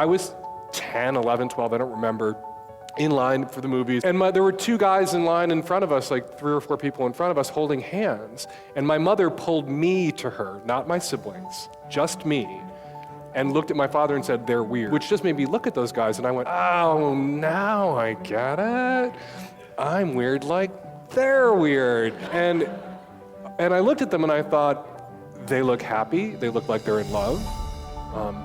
I was 10, 11, 12, I don't remember, in line for the movies. And there were two guys in line in front of us, like 3 or 4 people in front of us holding hands. And my mother pulled me to her, not my siblings, just me, and looked at my father and said, "They're weird," which just made me look at those guys and I went, oh, now I get it. I'm weird like they're weird. And I looked at them and I thought, they look happy, they look like they're in love.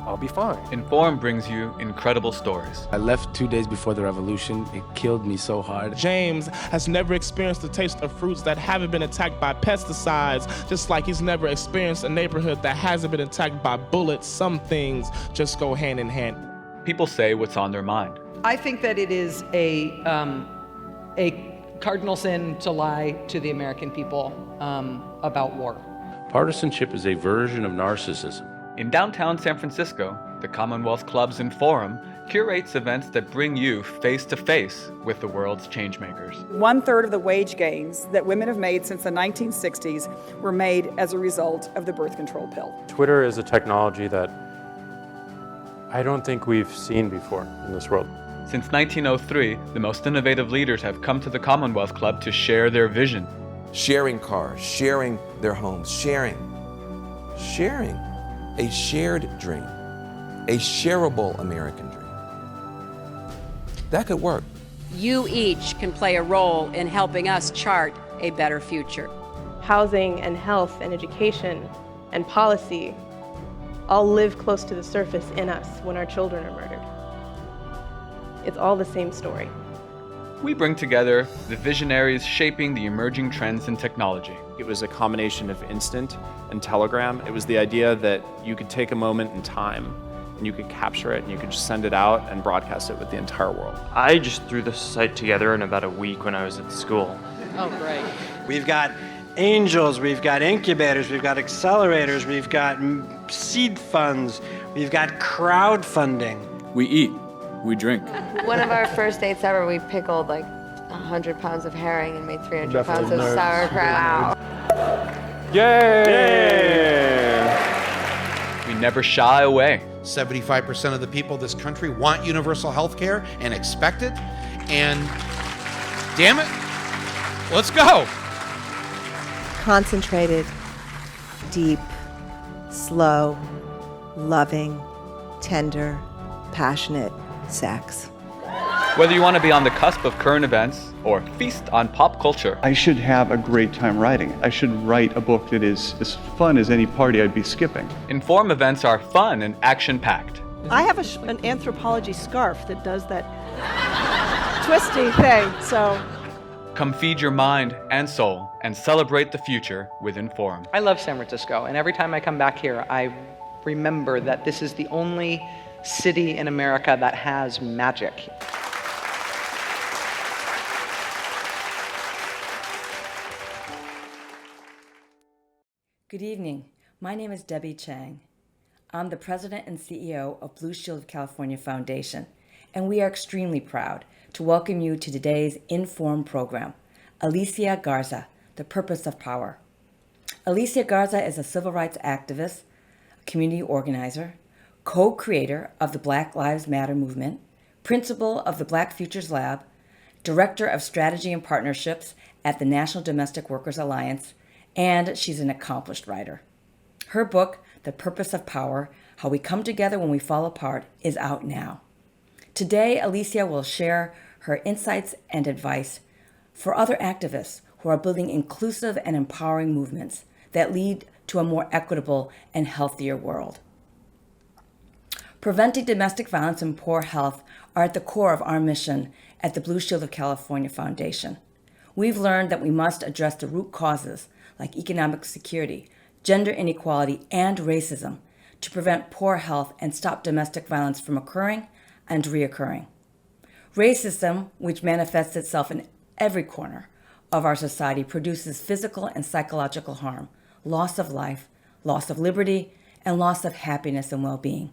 I'll be fine. Inform brings you incredible stories. I left 2 days before the revolution. It killed me so hard. James has never experienced the taste of fruits that haven't been attacked by pesticides, just like he's never experienced a neighborhood that hasn't been attacked by bullets. Some things just go hand in hand. People say what's on their mind. I think that it is a cardinal sin to lie to the American people about war. Partisanship is a version of narcissism. In downtown San Francisco, the Commonwealth Clubs and Forum curates events that bring you face to face with the world's changemakers. 1/3 of the wage gains that women have made since the 1960s were made as a result of the birth control pill. Twitter is a technology that I don't think we've seen before in this world. Since 1903, the most innovative leaders have come to the Commonwealth Club to share their vision. Sharing cars, sharing their homes, sharing. A shared dream, a shareable American dream. That could work. You each can play a role in helping us chart a better future. Housing and health and education and policy all live close to the surface in us when our children are murdered. It's all the same story. We bring together the visionaries shaping the emerging trends in technology. It was a combination of instant and telegram. It was the idea that you could take a moment in time and you could capture it and you could just send it out and broadcast it with the entire world. I just threw this site together in about a week when I was at school. Oh, great. We've got angels, we've got incubators, we've got accelerators, we've got seed funds, we've got crowdfunding. We eat, we drink. One of our first dates ever, we pickled like 100 pounds of herring and made 300 pounds of sauerkraut. Yay! We never shy away. 75% of the people of this country want universal health care and expect it. And damn it, let's go. Concentrated, deep, slow, loving, tender, passionate sex. Whether you want to be on the cusp of current events or feast on pop culture, I should have a great time writing it. I should write a book that is as fun as any party I'd be skipping. Inform events are fun and action-packed. I have an anthropology scarf that does that twisty thing, so. Come feed your mind and soul and celebrate the future with Inform. I love San Francisco, and every time I come back here, I remember that this is the only city in America that has magic. Good evening. My name is Debbie Chang. I'm the president and CEO of Blue Shield of California Foundation, and we are extremely proud to welcome you to today's Inform program, Alicia Garza, The Purpose of Power. Alicia Garza is a civil rights activist, community organizer, co-creator of the Black Lives Matter movement, principal of the Black Futures Lab, director of strategy and partnerships at the National Domestic Workers Alliance, and she's an accomplished writer. Her book, The Purpose of Power, How We Come Together When We Fall Apart, is out now. Today, Alicia will share her insights and advice for other activists who are building inclusive and empowering movements that lead to a more equitable and healthier world. Preventing domestic violence and poor health are at the core of our mission at the Blue Shield of California Foundation. We've learned that we must address the root causes like economic security, gender inequality, and racism to prevent poor health and stop domestic violence from occurring and reoccurring. Racism, which manifests itself in every corner of our society, produces physical and psychological harm, loss of life, loss of liberty, and loss of happiness and well-being.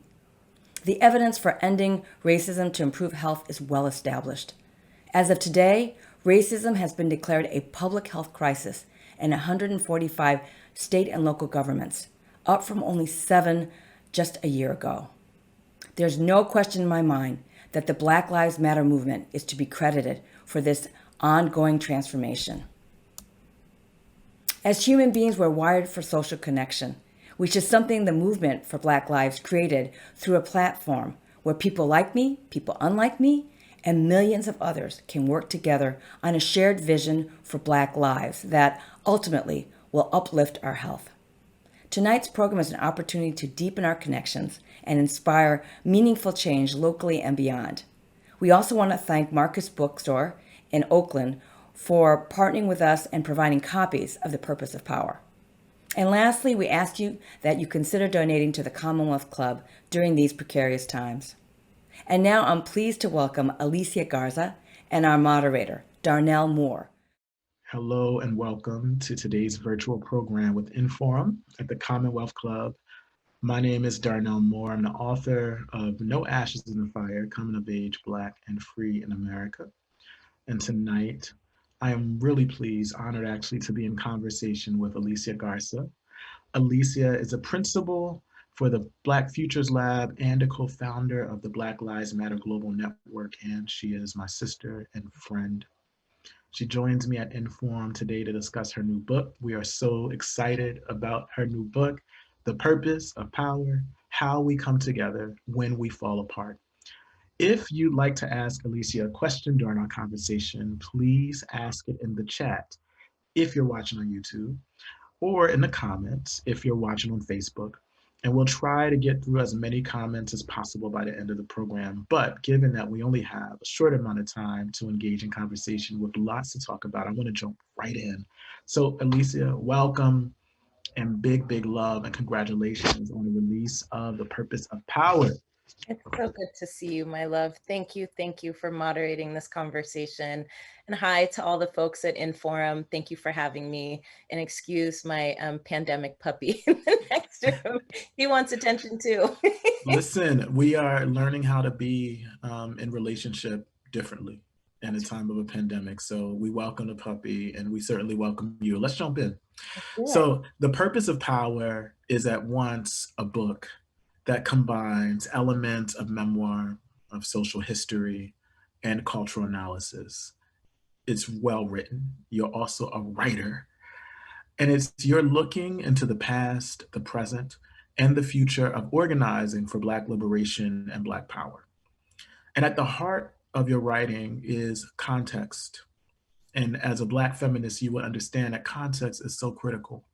The evidence for ending racism to improve health is well established. As of today, racism has been declared a public health crisis in 145 state and local governments, up from only 7 just a year ago. There's no question in my mind that the Black Lives Matter movement is to be credited for this ongoing transformation. As human beings, we're wired for social connection, which is something the movement for Black Lives created through a platform where people like me, people unlike me, and millions of others can work together on a shared vision for Black lives that ultimately will uplift our health. Tonight's program is an opportunity to deepen our connections and inspire meaningful change locally and beyond. We also want to thank Marcus Bookstore in Oakland for partnering with us and providing copies of The Purpose of Power. And lastly, we ask you that you consider donating to the Commonwealth Club during these precarious times. And now I'm pleased to welcome Alicia Garza and our moderator, Darnell Moore. Hello and welcome to today's virtual program with Inforum at the Commonwealth Club. My name is Darnell Moore. I'm the author of No Ashes in the Fire, Coming of Age, Black and Free in America. And tonight, I am really pleased, honored actually, to be in conversation with Alicia Garza. Alicia is a principal for the Black Futures Lab and a co-founder of the Black Lives Matter Global Network, and she is my sister and friend. She joins me at Inforum today to discuss her new book. We are so excited about her new book, The Purpose of Power, How We Come Together When We Fall Apart. If you'd like to ask Alicia a question during our conversation, please ask it in the chat if you're watching on YouTube, or in the comments if you're watching on Facebook. And we'll try to get through as many comments as possible by the end of the program. But given that we only have a short amount of time to engage in conversation with lots to talk about, I want to jump right in. So Alicia, welcome and big, big love and congratulations on the release of The Purpose of Power. It's so good to see you, my love. Thank you for moderating this conversation. And hi to all the folks at Inforum. Thank you for having me. And excuse my pandemic puppy in the next room. He wants attention too. Listen, we are learning how to be in relationship differently in a time of a pandemic. So we welcome the puppy and we certainly welcome you. Let's jump in. So The Purpose of Power is at once a book that combines elements of memoir, of social history, and cultural analysis. It's well written. You're also a writer. And you're looking into the past, the present, and the future of organizing for Black liberation and Black power. And at the heart of your writing is context. And as a Black feminist, you will understand that context is so critical.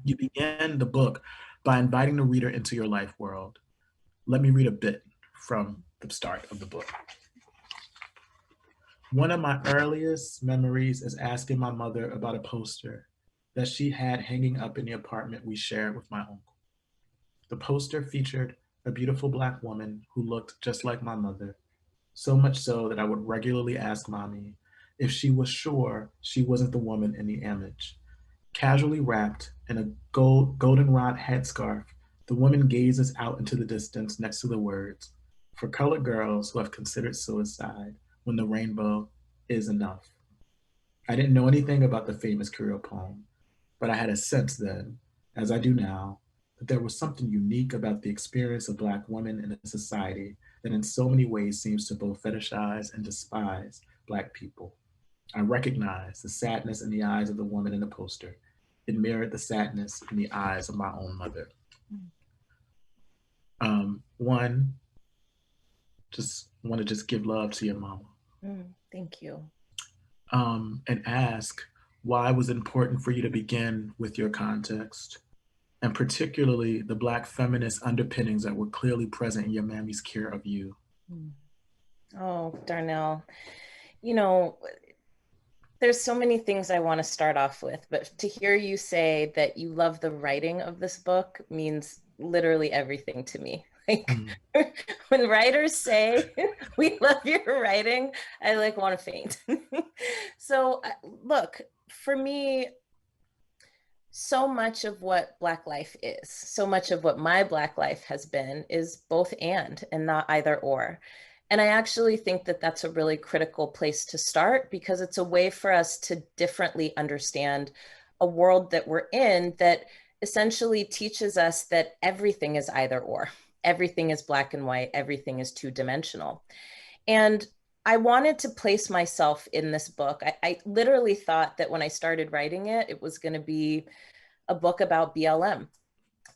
You begin the book by inviting the reader into your life world. Let me read a bit from the start of the book. One of my earliest memories is asking my mother about a poster that she had hanging up in the apartment we shared with my uncle. The poster featured a beautiful Black woman who looked just like my mother, so much so that I would regularly ask Mommy if she was sure she wasn't the woman in the image. Casually wrapped in a goldenrod headscarf, the woman gazes out into the distance next to the words, "For colored girls who have considered suicide when the rainbow is enough." I didn't know anything about the famous Creole poem, but I had a sense then, as I do now, that there was something unique about the experience of Black women in a society that in so many ways seems to both fetishize and despise Black people. I recognized the sadness in the eyes of the woman in the poster. It mirrored the sadness in the eyes of my own mother. One, just want to give love to your mama. Thank you. And ask, why was it important for you to begin with your context, and particularly the Black feminist underpinnings that were clearly present in your Mammy's care of you? Oh, Darnell, you know, there's so many things I want to start off with, but to hear you say that you love the writing of this book means literally everything to me. Like when writers say, "We love your writing," I want to faint. So look, for me, so much of what Black life is, so much of what my Black life has been is both and not either or. And I actually think that that's a really critical place to start, because it's a way for us to differently understand a world that we're in that essentially teaches us that everything is either or. everything is black and white, everything is two-dimensional. And I wanted to place myself in this book. I literally thought that when I started writing it, it was going to be a book about BLM.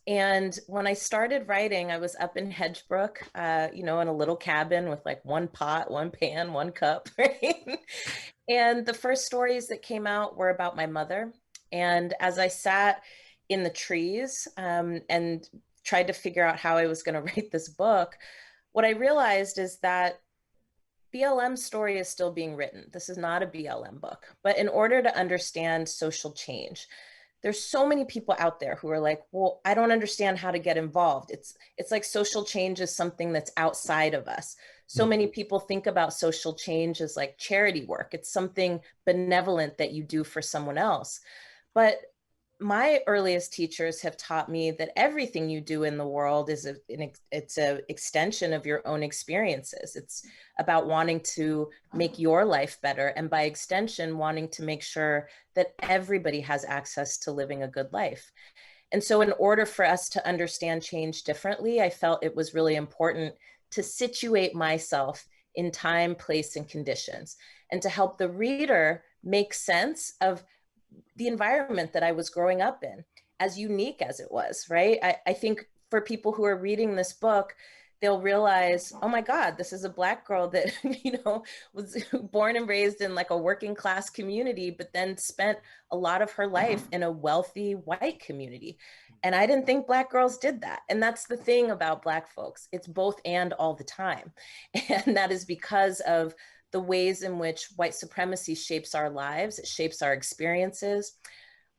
And when I started writing, I was up in Hedgebrook, you know, in a little cabin with like one pot, one pan, one cup, right? And the first stories that came out were about my mother. And as I sat in the trees and tried to figure out how I was going to write this book, what I realized is that BLM story is still being written. This is not a BLM book, but in order to understand social change, there's so many people out there who are like, well, I don't understand how to get involved. It's like social change is something that's outside of us. So many people think about social change as like charity work. It's something benevolent that you do for someone else. But my earliest teachers have taught me that everything you do in the world is it's an extension of your own experiences. It's about wanting to make your life better, and by extension, wanting to make sure that everybody has access to living a good life. And so in order for us to understand change differently, I felt it was really important to situate myself in time, place, and conditions, and to help the reader make sense of the environment that I was growing up in, as unique as it was, right? I think for people who are reading this book, they'll realize, oh my God, this is a Black girl that, you know, was born and raised in like a working class community, but then spent a lot of her life in a wealthy white community. And I didn't think Black girls did that. And that's the thing about Black folks. It's both and all the time. And that is because of the ways in which white supremacy shapes our lives, it shapes our experiences.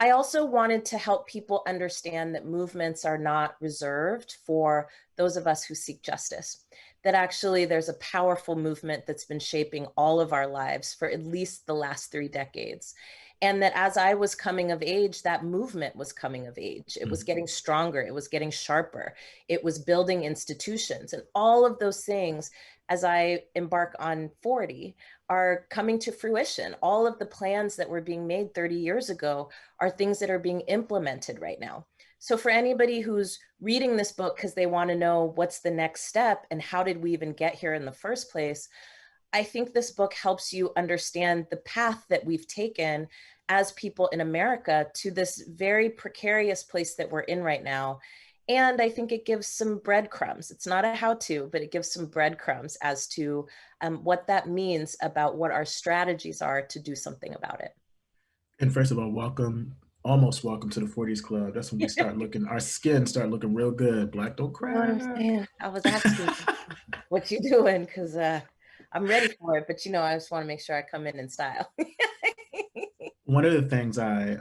I also wanted to help people understand that movements are not reserved for those of us who seek justice, that actually there's a powerful movement that's been shaping all of our lives for at least the last 3 decades. And that as I was coming of age, that movement was coming of age. It was getting stronger, it was getting sharper, it was building institutions, and all of those things, as I embark on 40, are coming to fruition. All of the plans that were being made 30 years ago are things that are being implemented right now. So for anybody who's reading this book because they want to know what's the next step and how did we even get here in the first place, I think this book helps you understand the path that we've taken as people in America to this very precarious place that we're in right now. And I think it gives some breadcrumbs. It's not a how-to, but it gives some breadcrumbs as to what that means about what our strategies are to do something about it. And first of all, welcome, almost welcome to the 40s Club. That's when we start looking, our skin start looking real good. Black don't cry. I was asking what you doing, because I'm ready for it, but you know, I just want to make sure I come in style. One of the things I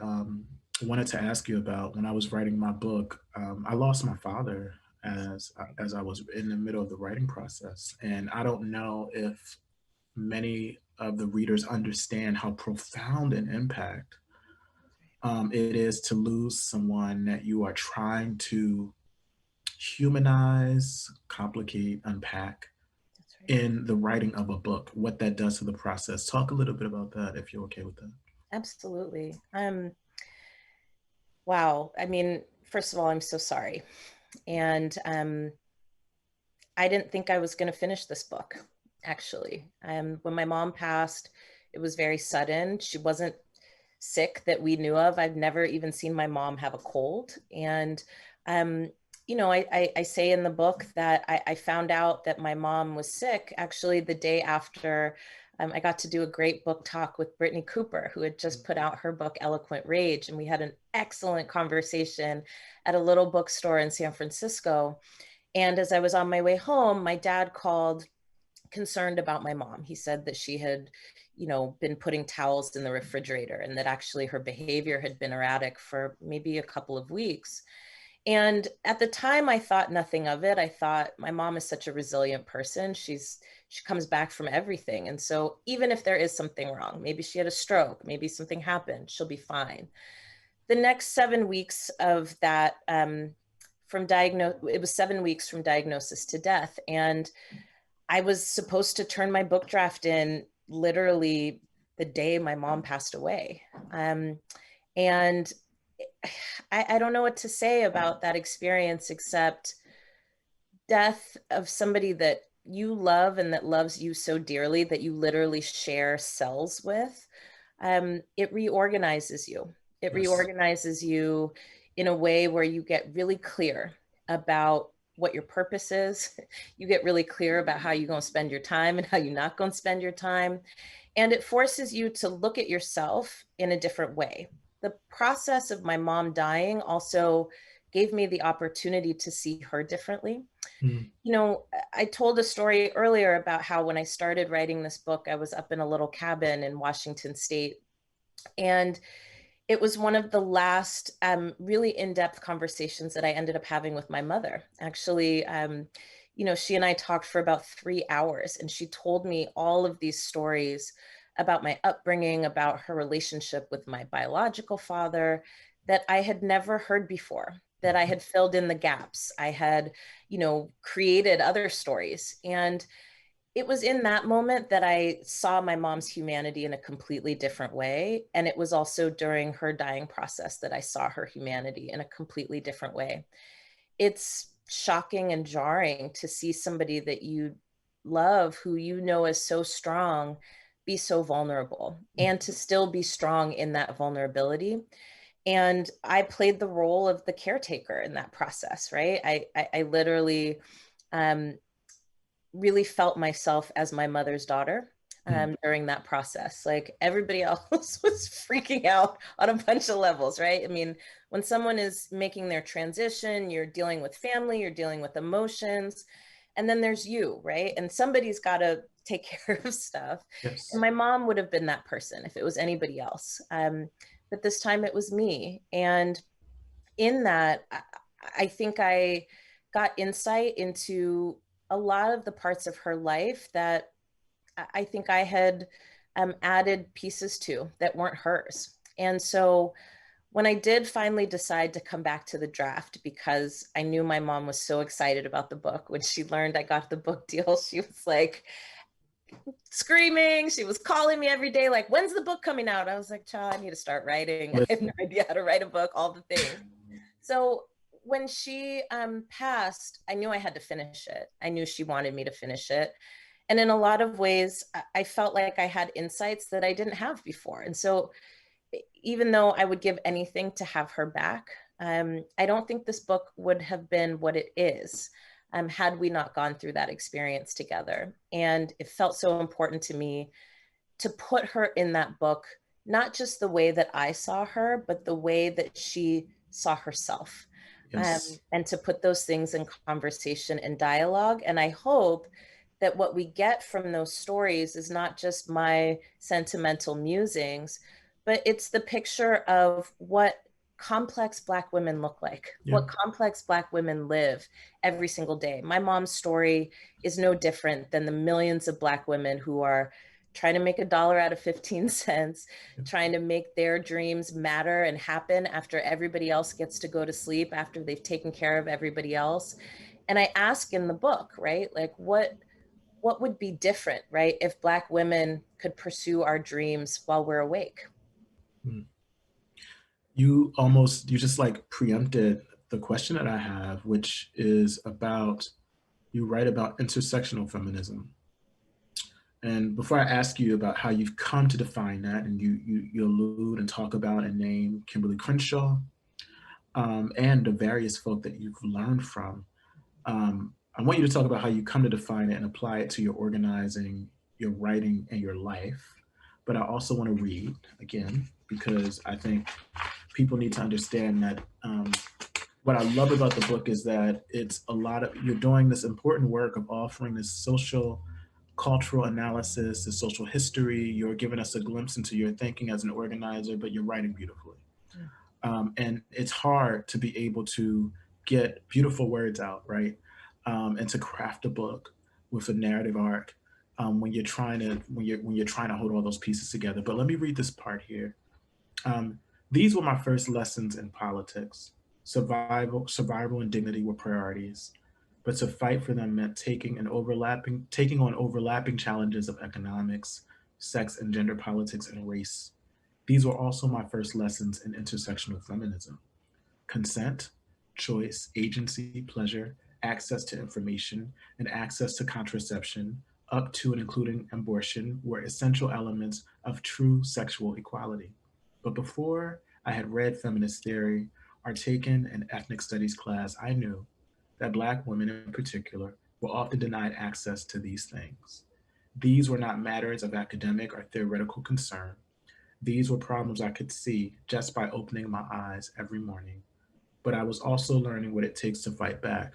wanted to ask you about when I was writing my book, I lost my father as I was in the middle of the writing process. And I don't know if many of the readers understand how profound an impact it is to lose someone that you are trying to humanize, complicate, unpack in the writing of a book, what that does to the process. Talk a little bit about that, if you're okay with that. Absolutely. Wow. I mean, first of all, I'm so sorry. And I didn't think I was going to finish this book, actually. When my mom passed, it was very sudden. She wasn't sick that we knew of. I've never even seen my mom have a cold. And, you know, I say in the book that I found out that my mom was sick actually the day after I got to do a great book talk with Brittany Cooper, who had just put out her book, Eloquent Rage. And we had an excellent conversation at a little bookstore in San Francisco. And as I was on my way home, my dad called concerned about my mom. He said that she had, you know, been putting towels in the refrigerator and that actually her behavior had been erratic for maybe a couple of weeks. And at the time, I thought nothing of it. I thought my mom is such a resilient person. She comes back from everything. And so even if there is something wrong, maybe she had a stroke, maybe something happened, she'll be fine. The next 7 weeks of that, it was 7 weeks from diagnosis to death. And I was supposed to turn my book draft in literally the day my mom passed away. And I don't know what to say about that experience, except death of somebody that you love and that loves you so dearly that you literally share cells with, it reorganizes you. It reorganizes you in a way where you get really clear about what your purpose is. You get really clear about how you're going to spend your time and how you're not going to spend your time. And it forces you to look at yourself in a different way. The process of my mom dying also gave me the opportunity to see her differently. You know, I told a story earlier about how when I started writing this book, I was up in a little cabin in Washington State. And it was one of the last really in-depth conversations that I ended up having with my mother. Actually, you know, she and I talked for about 3 hours, and she told me all of these stories about my upbringing, about her relationship with my biological father that I had never heard before, that I had filled in the gaps. I had, you know, created other stories. And it was in that moment that I saw my mom's humanity in a completely different way. And it was also during her dying process that I saw her humanity in a completely different way. It's shocking and jarring to see somebody that you love, who you know is so strong, be so vulnerable, and to still be strong in that vulnerability. And I played the role of the caretaker in that process, right? I literally really felt myself as my mother's daughter during that process. Like everybody else was freaking out on a bunch of levels, right? I mean, when someone is making their transition, you're dealing with family, you're dealing with emotions, and then there's you, right? And somebody's got to take care of stuff. Yes. And my mom would have been that person if it was anybody else. But this time it was me. And in that, I think I got insight into a lot of the parts of her life that I think I had added pieces to that weren't hers. And so when I did finally decide to come back to the draft, because I knew my mom was so excited about the book, when she learned I got the book deal, she was like screaming. She was calling me every day, like, when's the book coming out? I was like, child, I need to start writing. I have no idea how to write a book, all the things. So when she passed, I knew I had to finish it. I knew she wanted me to finish it. And in a lot of ways, I felt like I had insights that I didn't have before. And so even though I would give anything to have her back, I don't think this book would have been what it is had we not gone through that experience together. And it felt so important to me to put her in that book, not just the way that I saw her, but the way that she saw herself. Yes. And to put those things in conversation and dialogue. And I hope that what we get from those stories is not just my sentimental musings, but it's the picture of what complex Black women look like, what complex Black women live every single day. My mom's story is no different than the millions of Black women who are trying to make $1 out of 15 cents, trying to make their dreams matter and happen after everybody else gets to go to sleep, after they've taken care of everybody else. And I ask in the book, right, like what would be different, right, if Black women could pursue our dreams while we're awake? You just like preempted the question that I have, which is about, you write about intersectional feminism. And before I ask you about how you've come to define that, and you allude and talk about and name Kimberly Crenshaw and the various folk that you've learned from, I want you to talk about how you come to define it and apply it to your organizing, your writing, and your life. But I also want to read again, because I think people need to understand that what I love about the book is that it's you're doing this important work of offering this social, cultural analysis, the social history. You're giving us a glimpse into your thinking as an organizer, but you're writing beautifully. And it's hard to be able to get beautiful words out, right? And to craft a book with a narrative arc when you're trying to hold all those pieces together. But let me read this part here. These were my first lessons in politics. Survival and dignity were priorities, but to fight for them meant taking on overlapping challenges of economics, sex and gender politics, and race. These were also my first lessons in intersectional feminism. Consent, choice, agency, pleasure, access to information, and access to contraception, up to and including abortion, were essential elements of true sexual equality. But before I had read feminist theory or taken an ethnic studies class, I knew that Black women in particular were often denied access to these things. These were not matters of academic or theoretical concern. These were problems I could see just by opening my eyes every morning. But I was also learning what it takes to fight back.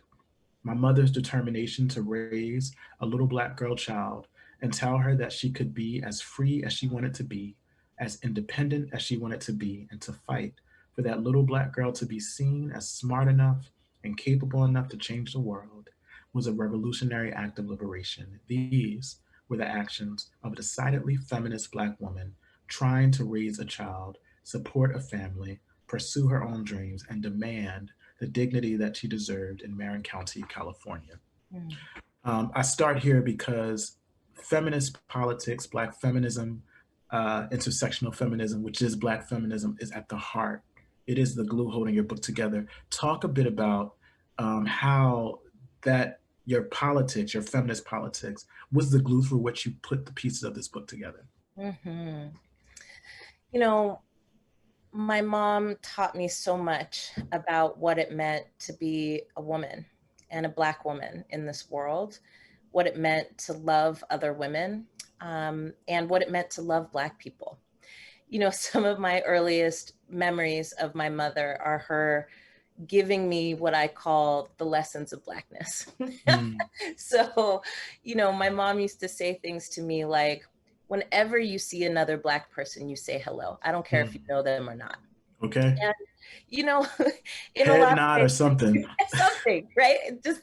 My mother's determination to raise a little Black girl child and tell her that she could be as free as she wanted to be, as independent as she wanted to be, and to fight for that little Black girl to be seen as smart enough and capable enough to change the world was a revolutionary act of liberation. These were the actions of a decidedly feminist Black woman trying to raise a child, support a family, pursue her own dreams, and demand the dignity that she deserved in Marin County, California. I start here because feminist politics, Black feminism, intersectional feminism, which is Black feminism, is at the heart. It is the glue holding your book together. Talk a bit about how that your politics, your feminist politics, was the glue through which you put the pieces of this book together. You know, my mom taught me so much about what it meant to be a woman and a Black woman in this world, what it meant to love other women, and what it meant to love Black people. You know, some of my earliest memories of my mother are her giving me what I call the lessons of Blackness. So, you know, my mom used to say things to me like, whenever you see another Black person, you say hello. I don't care if you know them or not. Okay. And, you know, in head a lot nod of or something. something, right? Just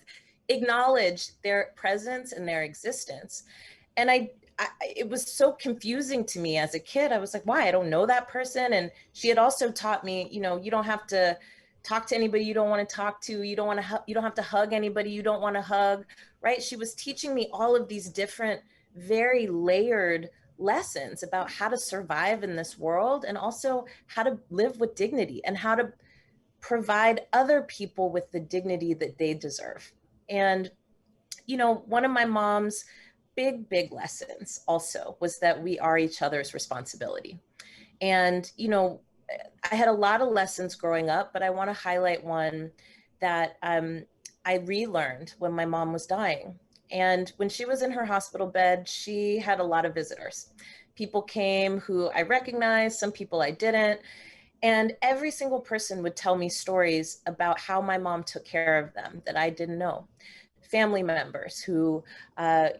acknowledge their presence and their existence. And it was so confusing to me as a kid. I was like, why? I don't know that person. And she had also taught me, you know, you don't have to talk to anybody you don't want to talk to. You don't have to hug anybody you don't want to hug, right? She was teaching me all of these different, very layered lessons about how to survive in this world, and also how to live with dignity and how to provide other people with the dignity that they deserve. And, you know, one of my mom's big lessons also was that we are each other's responsibility. And, you know, I had a lot of lessons growing up, but I want to highlight one that I relearned when my mom was dying. And when she was in her hospital bed, she had a lot of visitors. People came who I recognized, some people I didn't. And every single person would tell me stories about how my mom took care of them that I didn't know. Family members who,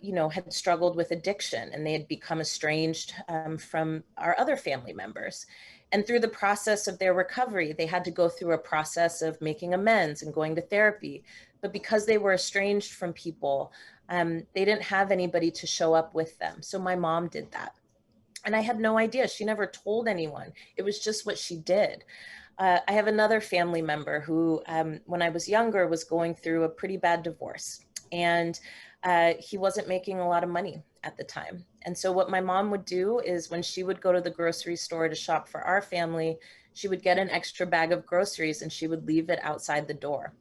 you know, had struggled with addiction and they had become estranged from our other family members. And through the process of their recovery, they had to go through a process of making amends and going to therapy. But because they were estranged from people, they didn't have anybody to show up with them. So my mom did that. And I had no idea. She never told anyone. It was just what she did. I have another family member who, when I was younger, was going through a pretty bad divorce. And he wasn't making a lot of money at the time. And so what my mom would do is when she would go to the grocery store to shop for our family, she would get an extra bag of groceries and she would leave it outside the door.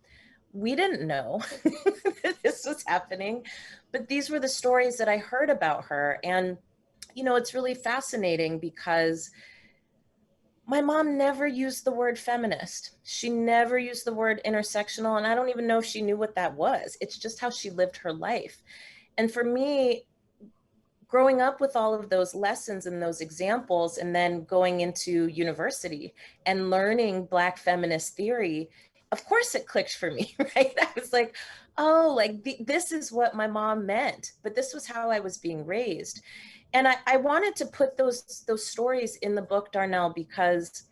We didn't know that this was happening, but these were the stories that I heard about her. And, you know, it's really fascinating because my mom never used the word feminist. She never used the word intersectional. And I don't even know if she knew what that was. It's just how she lived her life. And for me, growing up with all of those lessons and those examples, and then going into university and learning Black feminist theory, of course it clicked for me, right? I was like, oh, like this is what my mom meant, but this was how I was being raised. And I wanted to put those stories in the book, Darnell, because,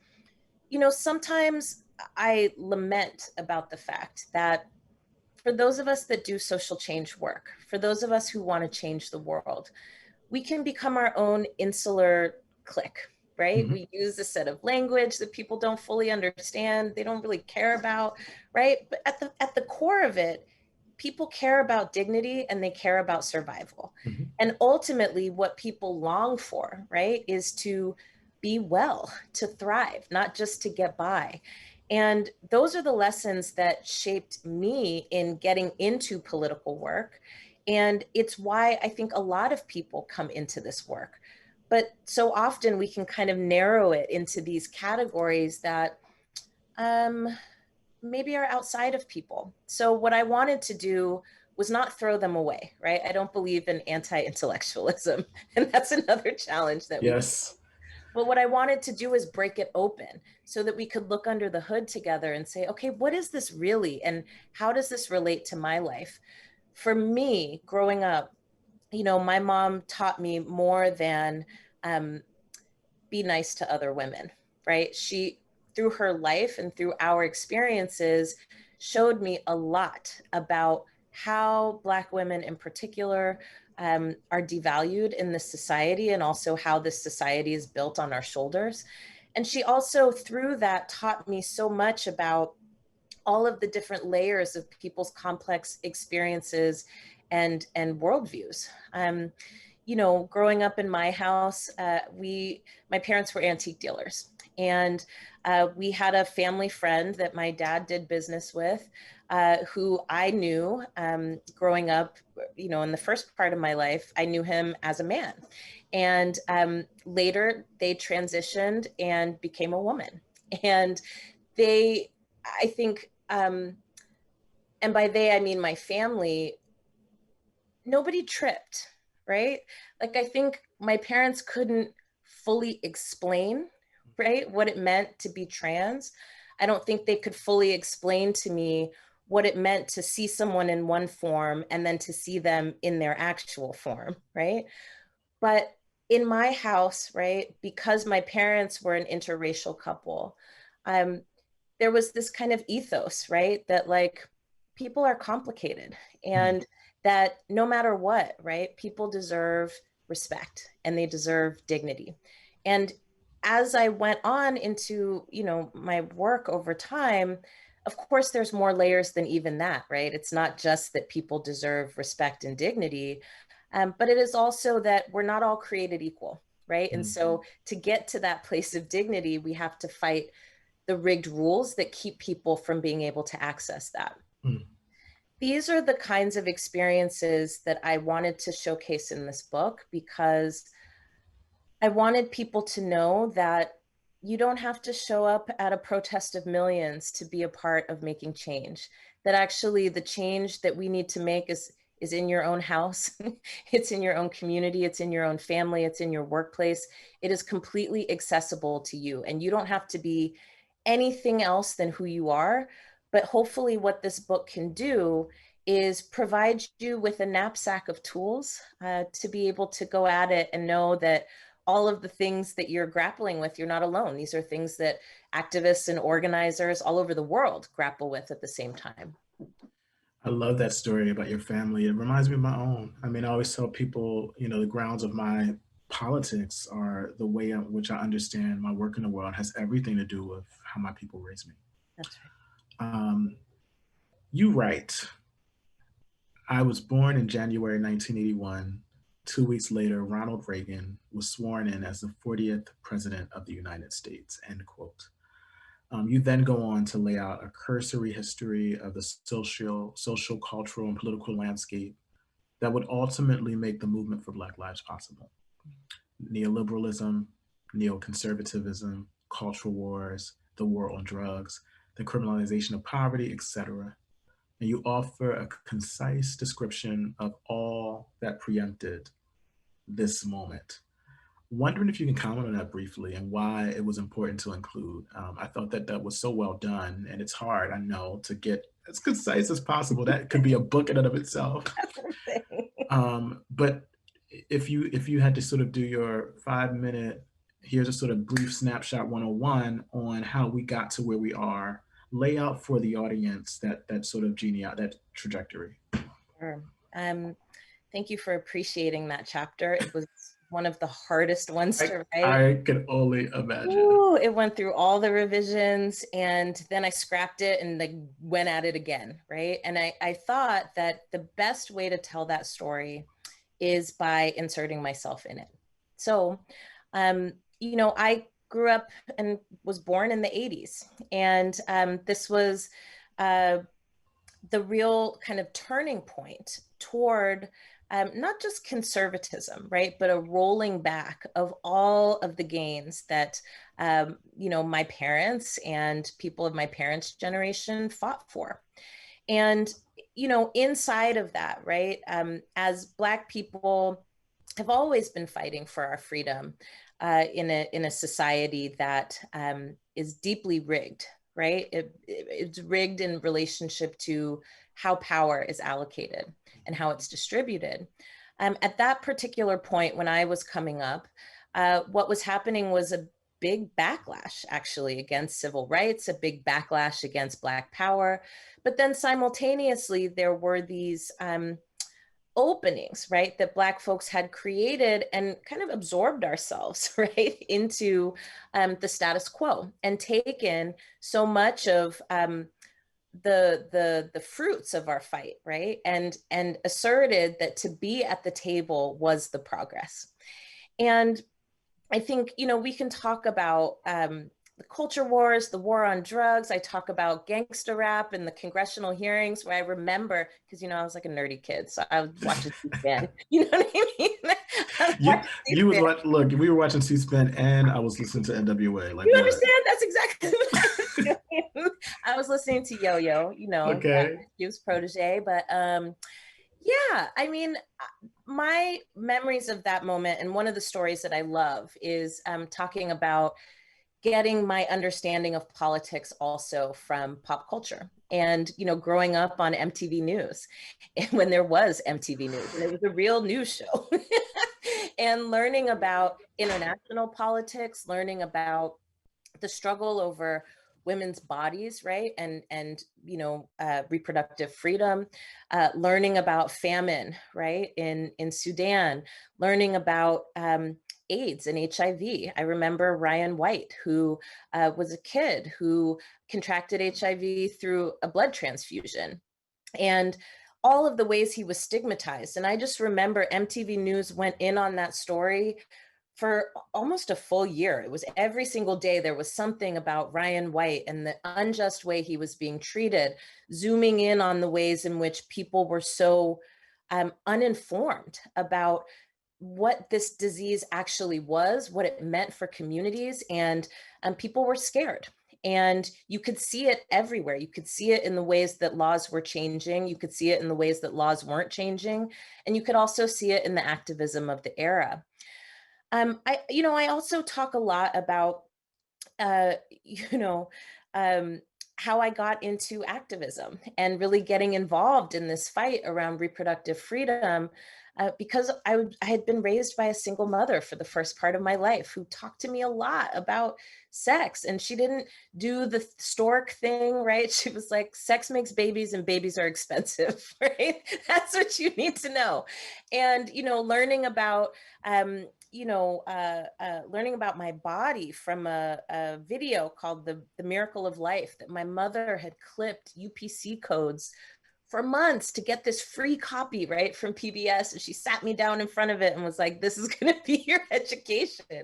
you know, sometimes I lament about the fact that for those of us that do social change work, for those of us who want to change the world, we can become our own insular clique, right? Mm-hmm. We use a set of language that people don't fully understand, they don't really care about, right? But at the core of it, people care about dignity and they care about survival. Mm-hmm. And ultimately what people long for, right, is to be well, to thrive, not just to get by. And those are the lessons that shaped me in getting into political work. And it's why I think a lot of people come into this work. But so often we can kind of narrow it into these categories that maybe are outside of people. So what I wanted to do was not throw them away, right? I don't believe in anti-intellectualism, and that's another challenge that Yes. But what I wanted to do is break it open so that we could look under the hood together and say, okay, what is this really? And how does this relate to my life? For me, growing up, you know, my mom taught me more than be nice to other women, right? She, through her life and through our experiences, showed me a lot about how Black women in particular are devalued in this society, and also how this society is built on our shoulders. And she also, through that, taught me so much about all of the different layers of people's complex experiences and worldviews. You know, growing up in my house, my parents were antique dealers, and we had a family friend that my dad did business with, who I knew growing up, you know, in the first part of my life. I knew him as a man. And later they transitioned and became a woman. And they, I think, and by they, I mean my family, nobody tripped, right? Like, I think my parents couldn't fully explain, right, what it meant to be trans. I don't think they could fully explain to me what it meant to see someone in one form and then to see them in their actual form, right? But in my house, right, because my parents were an interracial couple, there was this kind of ethos, right, that like people are complicated, and that no matter what, right, people deserve respect and they deserve dignity. And as I went on into, you know, my work over time, of course, there's more layers than even that, right? It's not just that people deserve respect and dignity, but it is also that we're not all created equal, right? And so to get to that place of dignity, we have to fight the rigged rules that keep people from being able to access that. These are the kinds of experiences that I wanted to showcase in this book, because I wanted people to know that you don't have to show up at a protest of millions to be a part of making change. That actually the change that we need to make is in your own house. It's in your own community. It's in your own family. It's in your workplace. It is completely accessible to you. And you don't have to be anything else than who you are. But hopefully what this book can do is provide you with a knapsack of tools to be able to go at it and know that all of the things that you're grappling with, you're not alone. These are things that activists and organizers all over the world grapple with at the same time. I love that story about your family. It reminds me of my own. I mean, I always tell people, you know, the grounds of my politics are the way in which I understand my work in the world has everything to do with how my people raise me. That's right. You write, I was born in January 1981. 2 weeks later, Ronald Reagan was sworn in as the 40th president of the United States, end quote. You then go on to lay out a cursory history of the social, cultural, and political landscape that would ultimately make the movement for Black lives possible. Neoliberalism, neoconservatism, cultural wars, the war on drugs, the criminalization of poverty, etc. And you offer a concise description of all that preempted this moment. Wondering if you can comment on that briefly and why it was important to include. I thought that that was so well done, and it's hard, I know, to get as concise as possible. That could be a book in and of itself. But if you had to sort of do your 5-minute, here's a sort of brief snapshot 101 on how we got to where we are, lay out for the audience that sort of that trajectory. Sure. Thank you for appreciating that chapter. It was one of the hardest ones to write. I can only imagine. Ooh, it went through all the revisions, and then I scrapped it and like went at it again, right? And I thought that the best way to tell that story is by inserting myself in it. So, you know, I grew up and was born in the 80s. And this was the real kind of turning point toward not just conservatism, right, but a rolling back of all of the gains that, my parents and people of my parents' generation fought for. And, inside of that, right, as Black people have always been fighting for our freedom in a society that is deeply rigged, right? It's rigged in relationship to how power is allocated and how it's distributed. At that particular point, when I was coming up, what was happening was a big backlash, actually, against civil rights, a big backlash against Black power. But then simultaneously, there were these openings, right, that Black folks had created and kind of absorbed ourselves, right, into the status quo and taken so much of the fruits of our fight, right, and asserted that to be at the table was the progress. And I think, we can talk about the culture wars, the war on drugs. I talk about gangster rap and the congressional hearings where I remember, because, I was like a nerdy kid, so I was watching C-SPAN. You know what I mean? You was like, look, we were watching C-SPAN and I was listening to NWA. Like, you understand? That's exactly what I was doing. I was listening to Yo-Yo, okay. Cube's protege, but yeah, I mean, my memories of that moment, and one of the stories that I love is talking about getting my understanding of politics also from pop culture and, growing up on MTV News when there was MTV News and it was a real news show and learning about international politics, learning about the struggle over women's bodies, right? And reproductive freedom, learning about famine, right? In Sudan, learning about AIDS and HIV. I remember Ryan White, who was a kid who contracted HIV through a blood transfusion, and all of the ways he was stigmatized. And I just remember MTV News went in on that story for almost a full year. It was every single day there was something about Ryan White and the unjust way he was being treated, zooming in on the ways in which people were so uninformed about what this disease actually was, what it meant for communities, and people were scared. And you could see it everywhere. You could see it in the ways that laws were changing. You could see it in the ways that laws weren't changing. And you could also see it in the activism of the era. I also talk a lot about, how I got into activism and really getting involved in this fight around reproductive freedom because I had been raised by a single mother for the first part of my life who talked to me a lot about sex. And she didn't do the stork thing, right? She was like, sex makes babies and babies are expensive, right? That's what you need to know. And, learning about, learning about my body from a video called the Miracle of Life that my mother had clipped UPC codes for months to get this free copy, right, from PBS. And she sat me down in front of it and was like, this is going to be your education.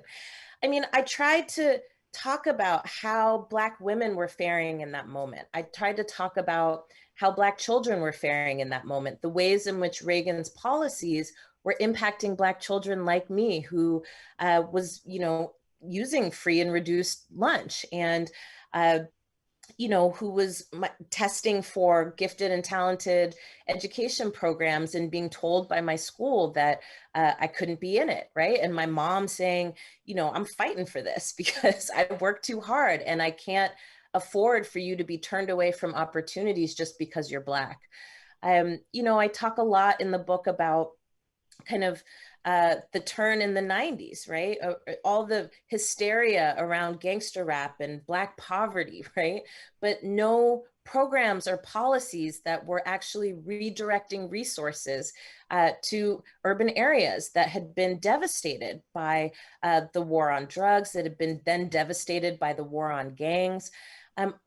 I mean, I tried to talk about how Black women were faring in that moment. I tried to talk about how Black children were faring in that moment, the ways in which Reagan's policies were impacting Black children like me, who was, using free and reduced lunch and, who was testing for gifted and talented education programs and being told by my school that I couldn't be in it, right? And my mom saying, I'm fighting for this because I work too hard and I can't afford for you to be turned away from opportunities just because you're Black. I talk a lot in the book about kind of the turn in the 90s, right? All the hysteria around gangster rap and Black poverty, right? But no programs or policies that were actually redirecting resources to urban areas that had been devastated by the war on drugs, that had been then devastated by the war on gangs.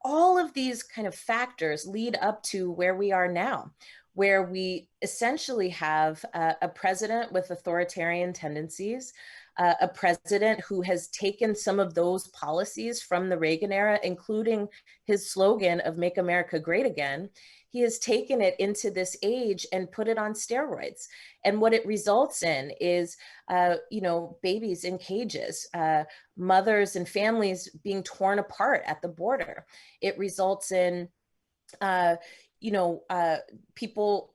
All of these kind of factors lead up to where we are now, where we essentially have a president with authoritarian tendencies, a president who has taken some of those policies from the Reagan era, including his slogan of Make America Great Again. He has taken it into this age and put it on steroids. And what it results in is, babies in cages, mothers and families being torn apart at the border. It results in, people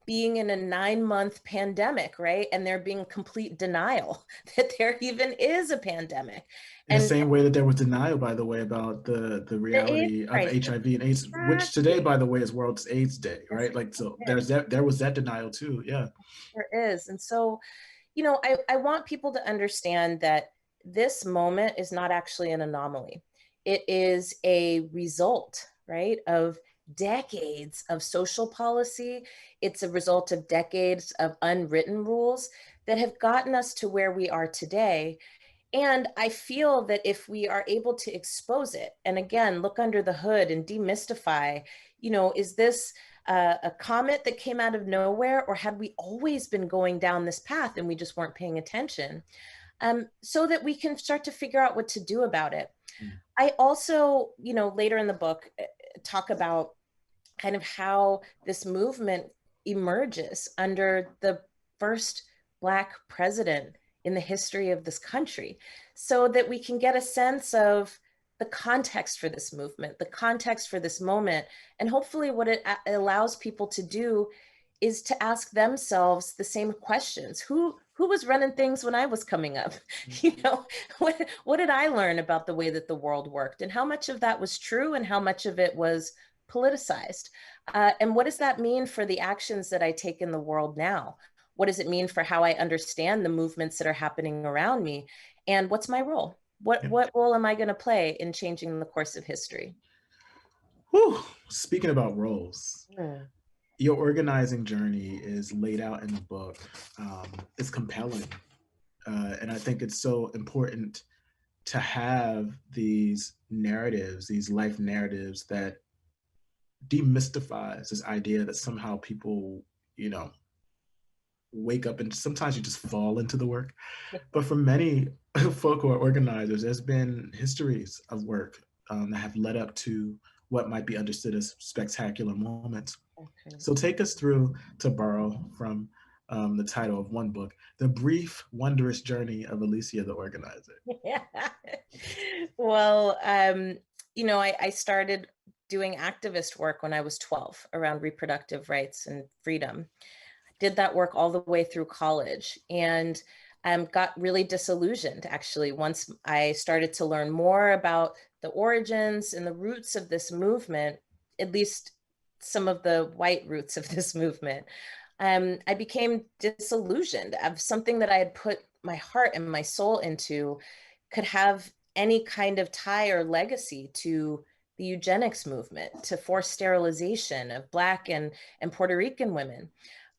being in a 9-month pandemic, right? And there being complete denial that there even is a pandemic. In the same way that there was denial, by the way, about the reality of HIV and AIDS, which today, by the way, is World AIDS Day, right? Like, so there was that denial too, yeah. There is. And so, I want people to understand that this moment is not actually an anomaly. It is a result, right, of decades of social policy. It's a result of decades of unwritten rules that have gotten us to where we are today. And I feel that if we are able to expose it, and again, look under the hood and demystify, is this a comet that came out of nowhere, or had we always been going down this path and we just weren't paying attention? So that we can start to figure out what to do about it. I also, later in the book, talk about kind of how this movement emerges under the first Black president in the history of this country, so that we can get a sense of the context for this movement, the context for this moment. And hopefully what it allows people to do is to ask themselves the same questions. Who was running things when I was coming up? What did I learn about the way that the world worked, and how much of that was true and how much of it was politicized? And what does that mean for the actions that I take in the world now? What does it mean for how I understand the movements that are happening around me? And what's my role? What role am I going to play in changing the course of history? Whew. Speaking about roles, your organizing journey is laid out in the book. It's compelling. And I think it's so important to have these narratives, these life narratives that demystifies this idea that somehow people, wake up and sometimes you just fall into the work. But for many folk who are organizers, there's been histories of work that have led up to what might be understood as spectacular moments. Okay. So take us through, to borrow from the title of one book, The Brief, Wondrous Journey of Alicia the Organizer. Yeah. Well, I started doing activist work when I was 12 around reproductive rights and freedom. Did that work all the way through college, and got really disillusioned, actually, once I started to learn more about the origins and the roots of this movement, at least some of the white roots of this movement. I became disillusioned of something that I had put my heart and my soul into could have any kind of tie or legacy to the eugenics movement, to forced sterilization of Black and Puerto Rican women.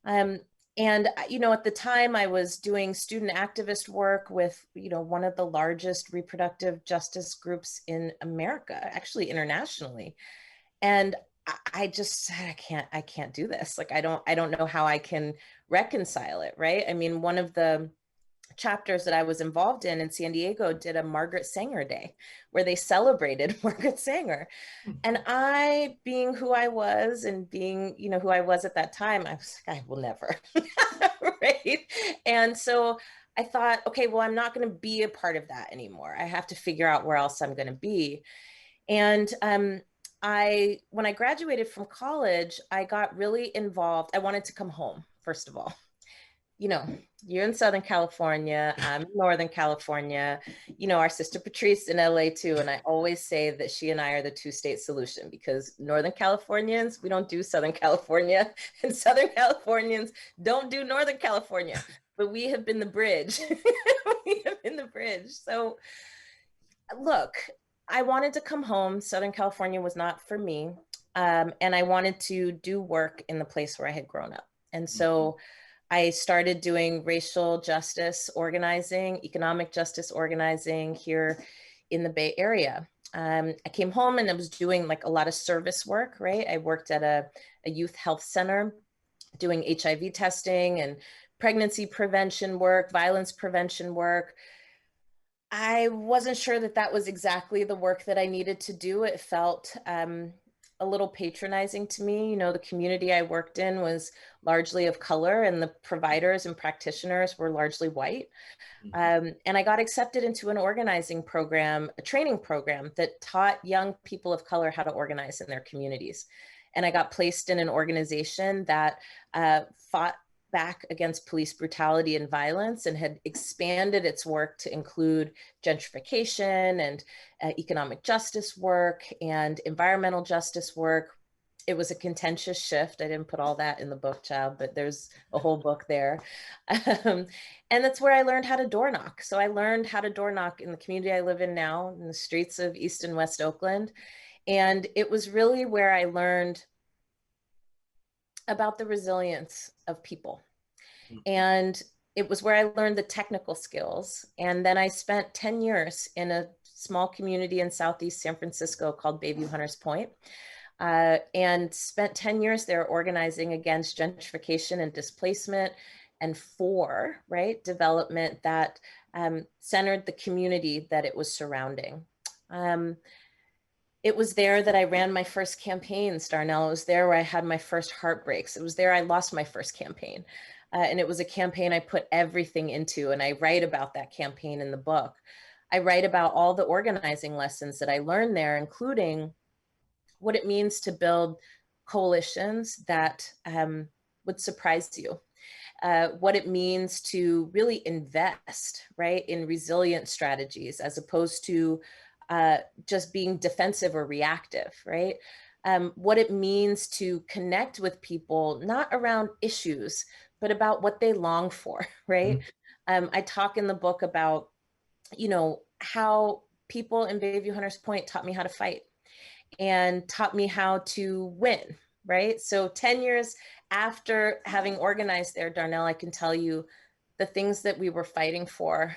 And, at the time I was doing student activist work with, one of the largest reproductive justice groups in America, actually internationally. And I just said, I can't do this. Like, I don't know how I can reconcile it. Right. I mean, one of the chapters that I was involved in San Diego did a Margaret Sanger Day where they celebrated Margaret Sanger. And I, being who I was and being, who I was at that time, I was like, I will never, right? And so I thought, okay, well, I'm not going to be a part of that anymore. I have to figure out where else I'm going to be. And when I graduated from college, I got really involved. I wanted to come home, first of all. You're in Southern California, I'm in Northern California, our sister Patrice in LA too. And I always say that she and I are the two-state solution, because Northern Californians, we don't do Southern California, and Southern Californians don't do Northern California, but we have been the bridge. We have been the bridge. So look, I wanted to come home. Southern California was not for me. And I wanted to do work in the place where I had grown up. And so I started doing racial justice organizing, economic justice organizing here in the Bay Area. I came home and I was doing like a lot of service work, right? I worked at a youth health center doing HIV testing and pregnancy prevention work, violence prevention work. I wasn't sure that that was exactly the work that I needed to do. It felt a little patronizing to me. You know, the community I worked in was largely of color, and the providers and practitioners were largely white. And I got accepted into an organizing program, a training program that taught young people of color how to organize in their communities. And I got placed in an organization that fought back against police brutality and violence, and had expanded its work to include gentrification and economic justice work and environmental justice work. It was a contentious shift. I didn't put all that in the book, child, but there's a whole book there. And that's where I learned how to door knock. So I learned how to door knock in the community I live in now, in the streets of East and West Oakland. And it was really where I learned about the resilience of people. And it was where I learned the technical skills. And then I spent 10 years in a small community in Southeast San Francisco called Bayview Hunters Point, and spent 10 years there organizing against gentrification and displacement, and for development that centered the community that it was surrounding. It was there that I ran my first campaigns, Darnell. It was there where I had my first heartbreaks. It was there I lost my first campaign. And it was a campaign I put everything into, and I write about that campaign in the book. I write about all the organizing lessons that I learned there, including what it means to build coalitions that would surprise you. What it means to really invest, in resilient strategies, as opposed to just being defensive or reactive, what it means to connect with people, not around issues, but about what they long for, I talk in the book about, how people in Bayview Hunters Point taught me how to fight and taught me how to win, So 10 years after having organized there, Darnell, I can tell you the things that we were fighting for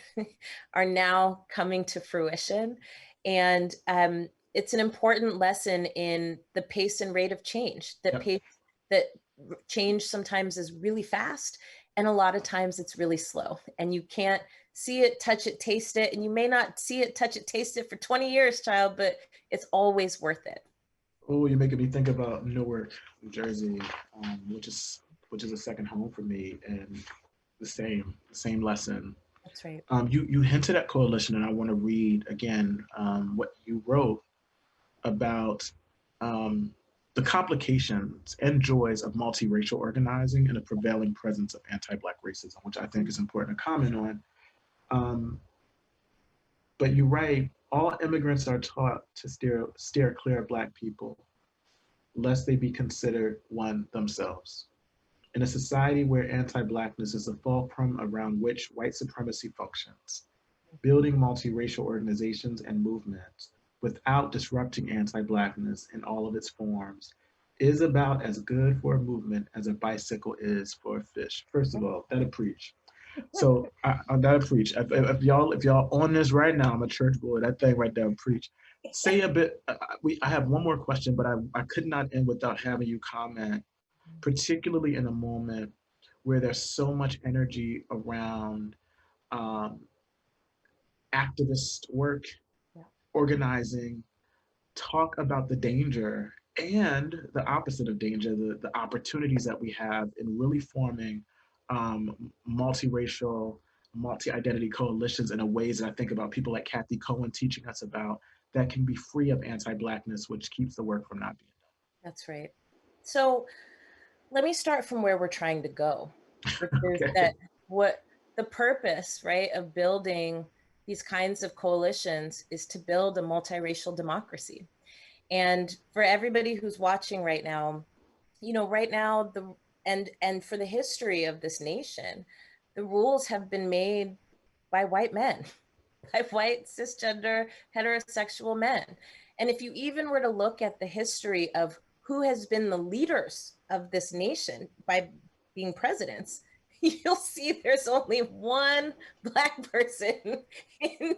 are now coming to fruition. And it's an important lesson in the pace and rate of change, that change sometimes is really fast, and a lot of times it's really slow, and you can't see it, touch it, taste it. And you may not see it, touch it, taste it for 20 years, child, but it's always worth it. Oh, you're making me think about Newark, New Jersey, which is a second home for me, and the same lesson. That's right. You hinted at coalition, and I want to read again what you wrote about the complications and joys of multiracial organizing and the prevailing presence of anti-Black racism, which I think is important to comment on. But you write, all immigrants are taught to steer clear of Black people, lest they be considered one themselves. In a society where anti-Blackness is a fulcrum around which white supremacy functions, building multiracial organizations and movements without disrupting anti-Blackness in all of its forms is about as good for a movement as a bicycle is for a fish. First of all, that'll preach. So that'll preach. If y'all on this right now, I'm a church boy, that thing right there will preach. Say a bit, I have one more question, but I could not end without having you comment, particularly in a moment where there's so much energy around activist work, organizing. Talk about the danger and the opposite of danger, the opportunities that we have in really forming multiracial, multi-identity coalitions in a ways that I think about people like Kathy Cohen teaching us about, that can be free of anti-Blackness, which keeps the work from not being done. That's right. So let me start from where we're trying to go, which is that what the purpose, of building these kinds of coalitions is to build a multiracial democracy. And for everybody who's watching right now, right now, and for the history of this nation, the rules have been made by white men, by white, cisgender, heterosexual men. And if you even were to look at the history of who has been the leaders of this nation by being presidents, you'll see there's only one Black person in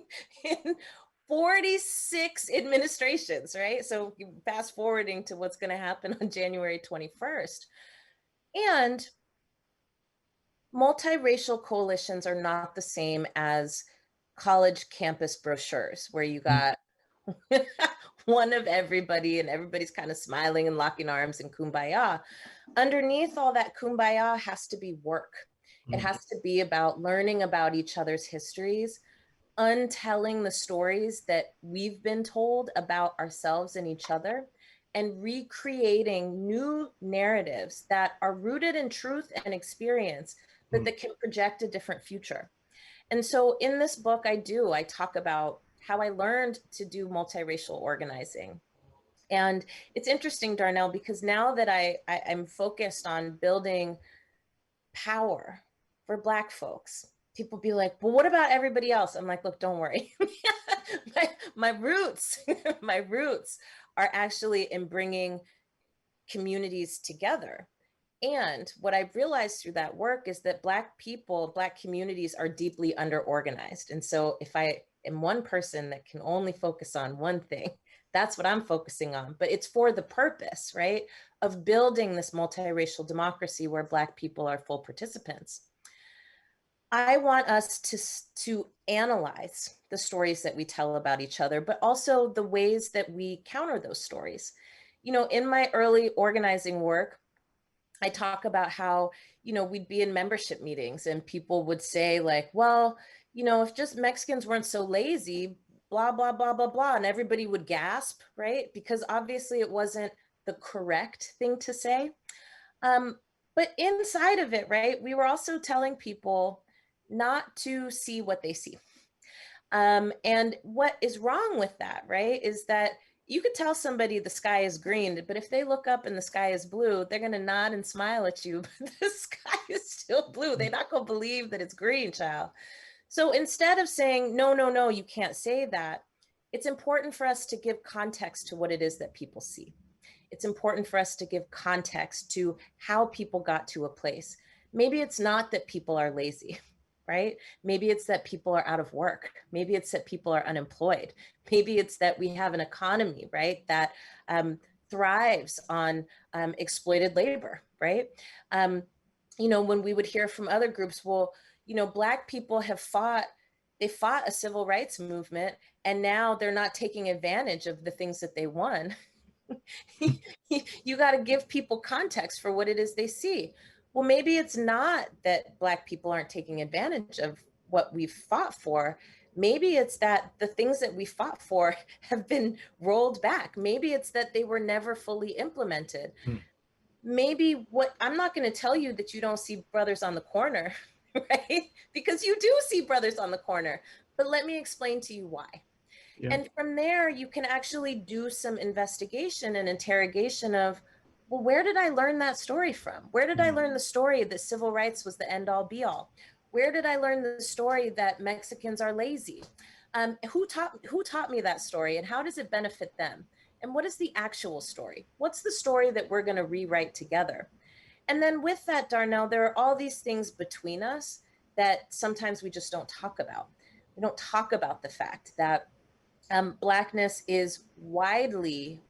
46 administrations, So fast forwarding to what's going to happen on January 21st. And multiracial coalitions are not the same as college campus brochures where you got one of everybody and everybody's kind of smiling and locking arms and kumbaya. Underneath all that kumbaya has to be work. It has to be about learning about each other's histories, untelling the stories that we've been told about ourselves and each other, and recreating new narratives that are rooted in truth and experience, but that can project a different future. And so in this book, I talk about how I learned to do multiracial organizing. And it's interesting, Darnell, because now that I'm focused on building power for Black folks, people be like, well, what about everybody else? I'm like, look, don't worry. my roots are actually in bringing communities together. And what I've realized through that work is that Black people, Black communities are deeply under-organized. And so if I am one person that can only focus on one thing, that's what I'm focusing on. But it's for the purpose, right, of building this multiracial democracy where Black people are full participants. I want us to analyze the stories that we tell about each other, but also the ways that we counter those stories. You know, in my early organizing work, I talk about how, you know, we'd be in membership meetings and people would say like, well, you know, if just Mexicans weren't so lazy, blah, blah, blah, blah, blah. And everybody would gasp, right? Because obviously it wasn't the correct thing to say. But inside of it, right, we were also telling people not to see what they see. And what is wrong with that, right, is that you could tell somebody the sky is green, but if they look up and the sky is blue, they're going to nod and smile at you, but the sky is still blue. They're not going to believe that it's green, child. So instead of saying, no, no, no, you can't say that, it's important for us to give context to what it is that people see. It's important for us to give context to how people got to a place. Maybe it's not that people are lazy, right? Maybe it's that people are out of work. Maybe it's that people are unemployed. Maybe it's that we have an economy, right, that thrives on exploited labor, right? You know, when we would hear from other groups, well, you know, Black people have fought a civil rights movement, and now they're not taking advantage of the things that they won. You got to give people context for what it is they see. Well, maybe it's not that Black people aren't taking advantage of what we've fought for. Maybe it's that the things that we fought for have been rolled back. Maybe it's that they were never fully implemented. Maybe I'm not going to tell you that you don't see brothers on the corner, right? Because you do see brothers on the corner, but let me explain to you why. Yeah. And from there, you can actually do some investigation and interrogation of, well, where did I learn that story from? Where did I learn the story that civil rights was the end all be all? Where did I learn the story that Mexicans are lazy? Who taught me that story, and how does it benefit them? And what is the actual story? What's the story that we're going to rewrite together? And then with that, Darnell, there are all these things between us that sometimes we just don't talk about. We don't talk about the fact that Blackness is widely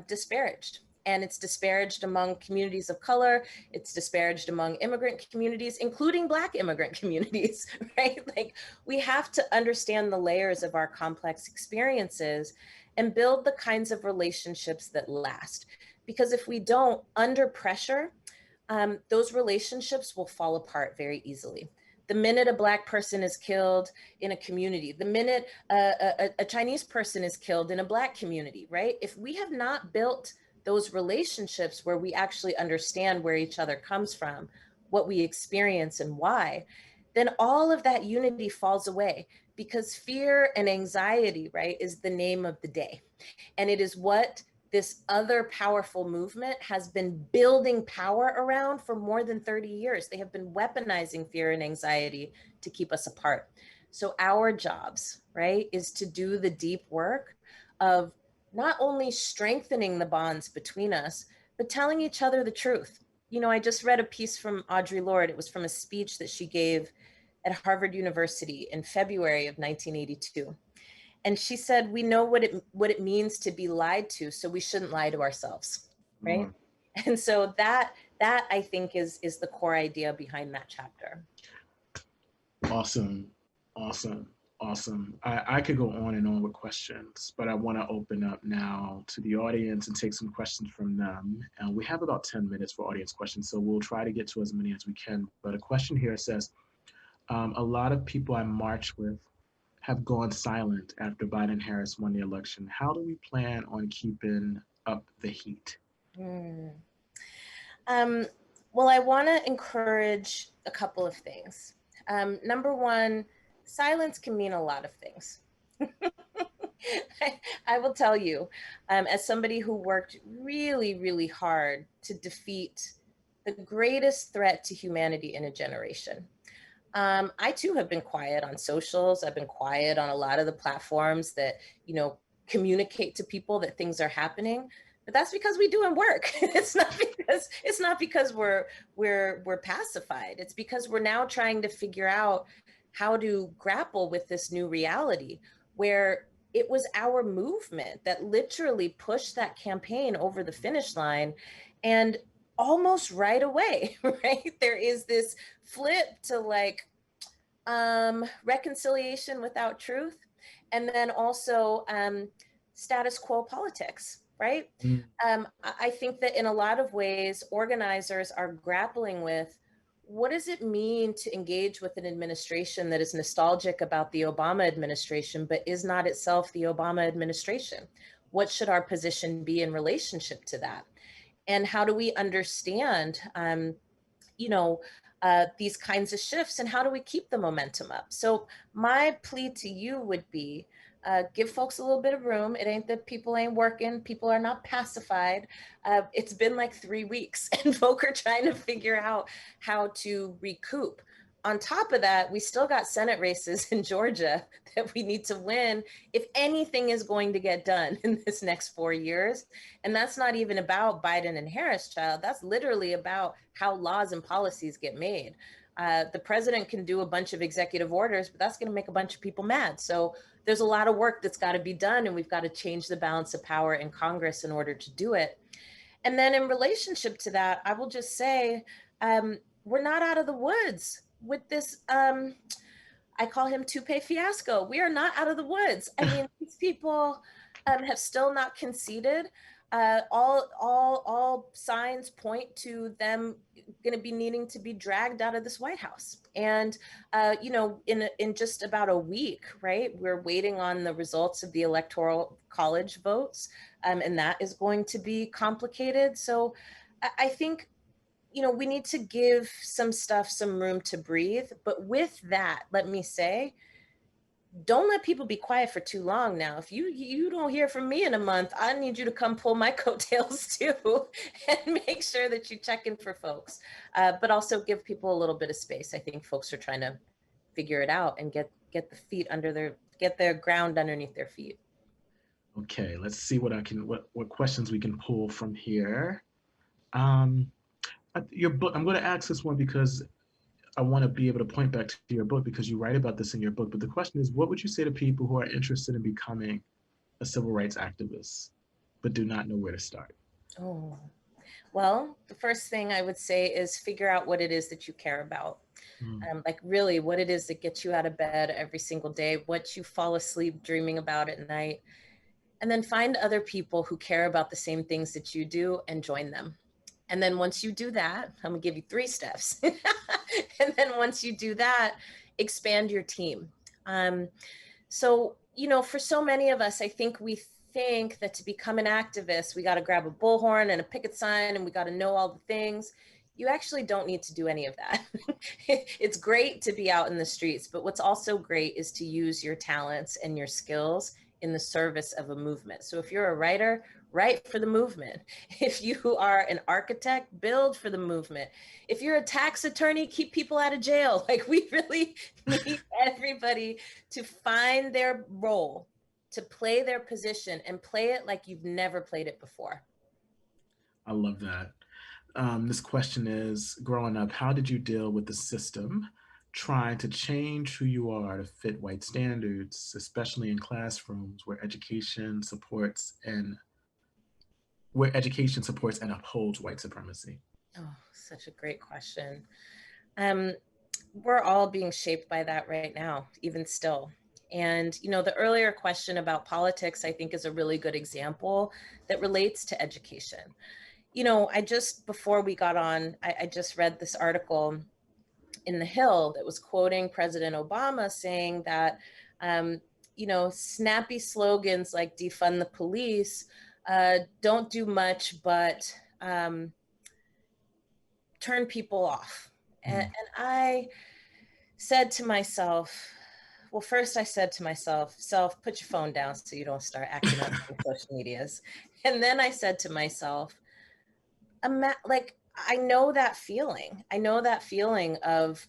disparaged. And it's disparaged among communities of color. It's disparaged among immigrant communities, including Black immigrant communities, right? Like, we have to understand the layers of our complex experiences and build the kinds of relationships that last. Because if we don't, under pressure, those relationships will fall apart very easily. The minute a Black person is killed in a community, the minute a Chinese person is killed in a Black community, right? If we have not built those relationships where we actually understand where each other comes from, what we experience and why, then all of that unity falls away, because fear and anxiety, right, is the name of the day. And it is what this other powerful movement has been building power around for more than 30 years. They have been weaponizing fear and anxiety to keep us apart. So our jobs, right, is to do the deep work of not only strengthening the bonds between us, but telling each other the truth. You know, I just read a piece from Audre Lorde. It was from a speech that she gave at Harvard University in February of 1982. And she said, we know what it means to be lied to, so we shouldn't lie to ourselves, right? And so that that I think is the core idea behind that chapter. Awesome, awesome, awesome. I could go on and on with questions, but I want to open up now to the audience and take some questions from them. And we have about 10 minutes for audience questions, so we'll try to get to as many as we can. But a question here says, a lot of people I march with have gone silent after Biden-Harris won the election. How do we plan on keeping up the heat? Well, I want to encourage a couple of things. Number one, silence can mean a lot of things. I will tell you, as somebody who worked really, really hard to defeat the greatest threat to humanity in a generation, I too have been quiet on socials. I've been quiet on a lot of the platforms that, communicate to people that things are happening. But that's because we're doing work. It's not because we're pacified. It's because we're now trying to figure out how to grapple with this new reality where it was our movement that literally pushed that campaign over the finish line. And almost right away, right, there is this flip to reconciliation without truth, and then also status quo politics. Right? I think that in a lot of ways, organizers are grappling with what does it mean to engage with an administration that is nostalgic about the Obama administration, but is not itself the Obama administration? What should our position be in relationship to that? And how do we understand, these kinds of shifts, and how do we keep the momentum up? So my plea to you would be, give folks a little bit of room. It ain't that people ain't working. People are not pacified. It's been like 3 weeks and folk are trying to figure out how to recoup. On top of that, we still got Senate races in Georgia that we need to win if anything is going to get done in this next 4 years. And that's not even about Biden and Harris, child. That's literally about how laws and policies get made. The president can do a bunch of executive orders, but that's going to make a bunch of people mad. So there's a lot of work that's got to be done, and we've got to change the balance of power in Congress in order to do it. And then in relationship to that, I will just say, we're not out of the woods with this, I call him Toupee fiasco. We are not out of the woods. I mean, these people have still not conceded. All signs point to them going to be needing to be dragged out of this White House. And, in just about a week, right, we're waiting on the results of the Electoral College votes, and that is going to be complicated. So I think, we need to give some stuff some room to breathe. But with that, let me say, don't let people be quiet for too long now. If you don't hear from me in a month, I need you to come pull my coattails too and make sure that you check in for folks. But also give people a little bit of space. I think folks are trying to figure it out and get the feet get their ground underneath their feet. Okay, let's see what questions we can pull from here. Your book, I'm going to ask this one because I want to be able to point back to your book because you write about this in your book. But the question is, what would you say to people who are interested in becoming a civil rights activist, but do not know where to start? Oh, well, the first thing I would say is figure out what it is that you care about. Really what it is that gets you out of bed every single day, what you fall asleep dreaming about at night. And then find other people who care about the same things that you do and join them. And then once you do that, I'm gonna give you 3 steps. And then once you do that, expand your team. So, for so many of us, I think we think that to become an activist, we gotta grab a bullhorn and a picket sign and we gotta know all the things. You actually don't need to do any of that. It's great to be out in the streets, but what's also great is to use your talents and your skills in the service of a movement. So if you're a writer, write for the movement. If you are an architect, build for the movement. If you're a tax attorney, keep people out of jail. We really need everybody to find their role, to play their position and play it like you've never played it before. I love that. This question is, growing up, how did you deal with the system trying to change who you are to fit white standards, especially in classrooms where education supports and upholds white supremacy? Oh, such a great question. We're all being shaped by that right now, even still. And, you know, the earlier question about politics, I think, is a really good example that relates to education. You know, before we got on, I just read this article in The Hill that was quoting President Obama saying that, you know, snappy slogans like defund the police don't do much but turn people off. And I said to myself, well, first I said to myself, put your phone down so you don't start acting up on social medias. And then I said to myself, like, I know that feeling. I know that feeling of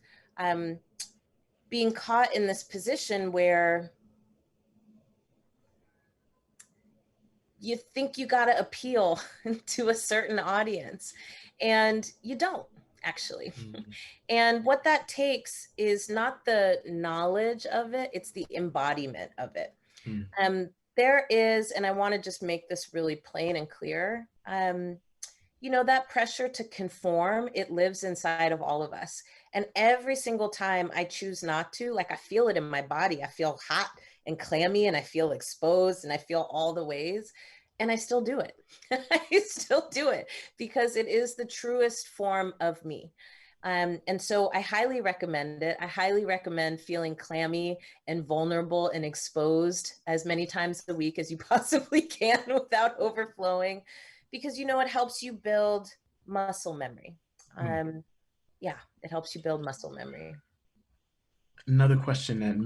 being caught in this position where you think you got to appeal to a certain audience, and you don't actually. And what that takes is not the knowledge of it, it's the embodiment of it. There is, and I want to just make this really plain and clear, you know, that pressure to conform, it lives inside of all of us. And every single time I choose not to, like, I feel it in my body. I feel hot and clammy, and I feel exposed, and I feel all the ways. And I still do it. I still do it because it is the truest form of me. And so I highly recommend it. I highly recommend feeling clammy and vulnerable and exposed as many times a week as you possibly can without overflowing, because, you know, it helps you build muscle memory. Yeah, it helps you build muscle memory. Another question that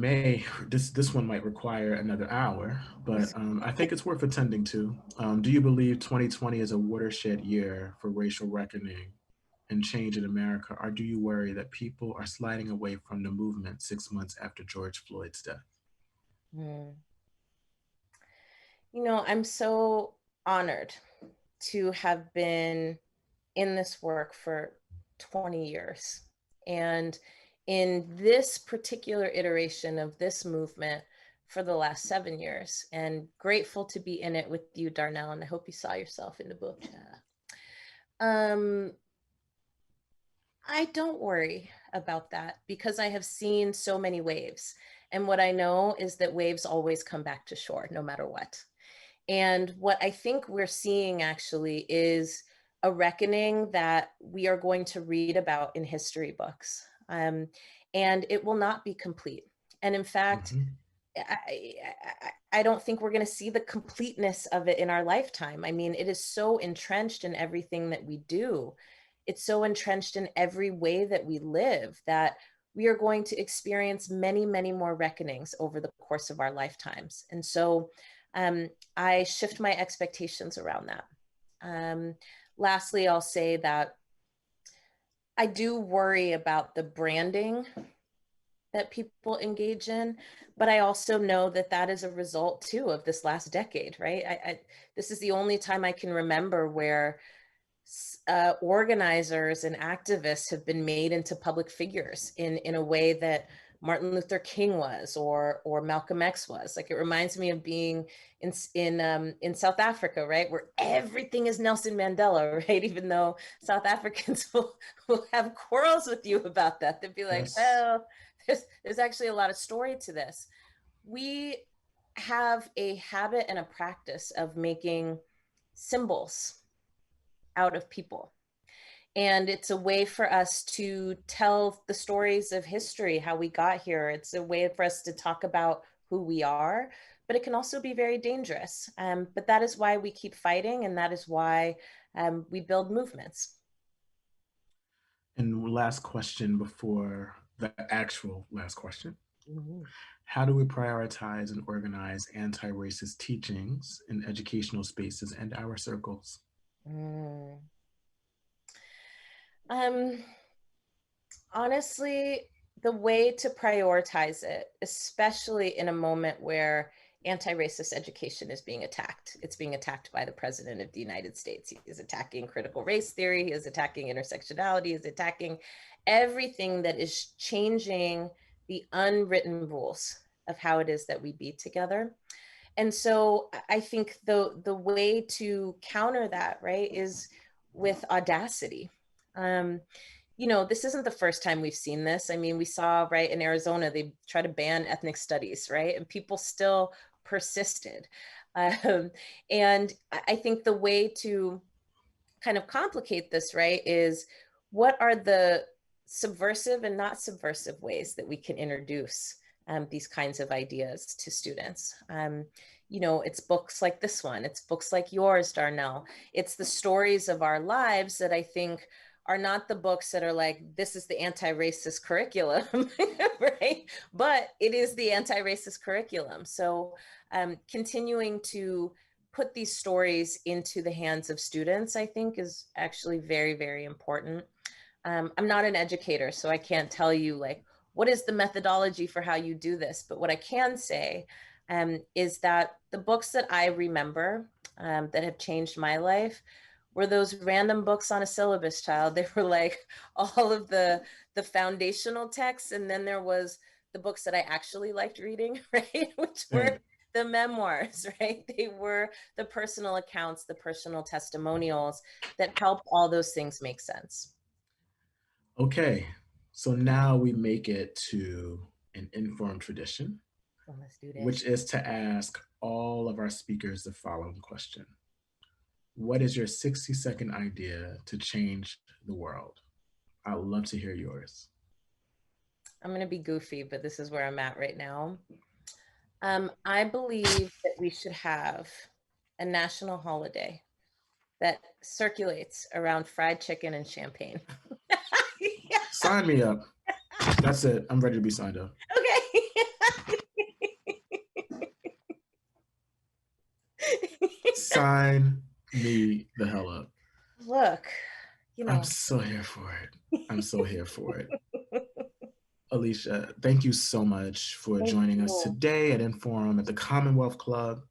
this one might require another hour, but I think it's worth attending to. Do you believe 2020 is a watershed year for racial reckoning and change in America, or do you worry that people are sliding away from the movement 6 months after George Floyd's death? You know, I'm so honored to have been in this work for 20 years. And in this particular iteration of this movement for the last 7 years, and grateful to be in it with you, Darnell, and I hope you saw yourself in the book. I don't worry about that because I have seen so many waves. And what I know is that waves always come back to shore, no matter what. And what I think we're seeing actually is a reckoning that we are going to read about in history books. And it will not be complete. And in fact, I don't think we're going to see the completeness of it in our lifetime. I mean, it is so entrenched in everything that we do. It's so entrenched in every way that we live that we are going to experience many, many more reckonings over the course of our lifetimes. And so I shift my expectations around that. Lastly, I'll say that I do worry about the branding that people engage in, but I also know that that is a result too of this last decade, right? This is the only time I can remember where organizers and activists have been made into public figures in a way that Martin Luther King was, or Malcolm X was. Like, it reminds me of being in South Africa, right, where everything is Nelson Mandela, right? Even though South Africans will have quarrels with you about that. They'd be like, well, there's actually a lot of story to this. We have a habit and a practice of making symbols out of people. And it's a way for us to tell the stories of history, how we got here. It's a way for us to talk about who we are, but it can also be very dangerous. But that is why we keep fighting, and that is why we build movements. And last question before the actual last question. How do we prioritize and organize anti-racist teachings in educational spaces and our circles? Honestly, the way to prioritize it, especially in a moment where anti-racist education is being attacked. It's being attacked by the President of the United States. He is attacking critical race theory. He is attacking intersectionality. He is attacking everything that is changing the unwritten rules of how it is that we be together. And so I think the way to counter that, right, is with audacity. You know, this isn't the first time we've seen this. I mean, we saw, right, in Arizona, they tried to ban ethnic studies, right? And people still persisted. And I think the way to kind of complicate this, right, is what are the subversive and not subversive ways that we can introduce these kinds of ideas to students. You know, it's books like this one, it's books like yours, Darnell. It's the stories of our lives that I think are not the books that are like, this is the anti-racist curriculum, right? But it is the anti-racist curriculum. So continuing to put these stories into the hands of students, I think is actually very, very important. I'm not an educator, so I can't tell you like, what is the methodology for how you do this? But what I can say is that the books that I remember that have changed my life were those random books on a syllabus, child. They were like all of the foundational texts. And then there was the books that I actually liked reading, right? Which were the memoirs, right? They were the personal accounts, the personal testimonials that helped all those things make sense. Okay, so now we make it to an informed tradition, Let's do this. which is to ask all of our speakers the following question. What is your 60-second idea to change the world? I would love to hear yours. I'm going to be goofy, but this is where I'm at right now. I believe that we should have a national holiday that circulates around fried chicken and champagne. Sign me up. That's it. I'm ready to be signed up. Sign me the hell up. Look, you know. I'm so here for it. I'm so here for it. Alicia, thank you so much for joining us today at Inforum at the Commonwealth Club.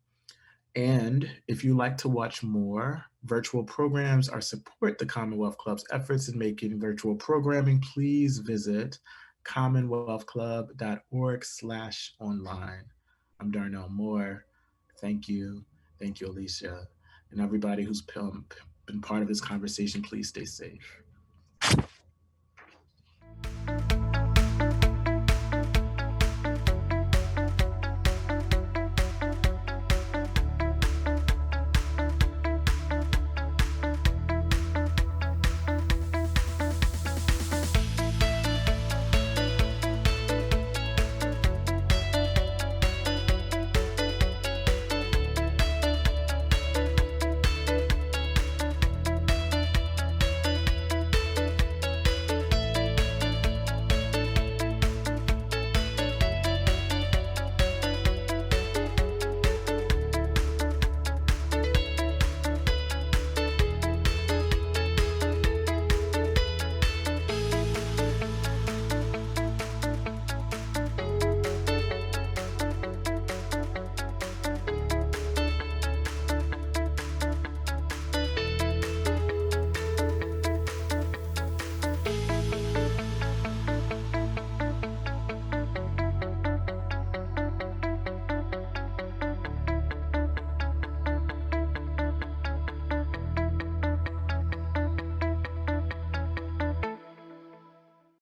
And if you'd like to watch more virtual programs or support the Commonwealth Club's efforts in making virtual programming, please visit commonwealthclub.org/online. I'm Darnell Moore. Thank you. Thank you, Alicia. And everybody who's been part of this conversation, please stay safe.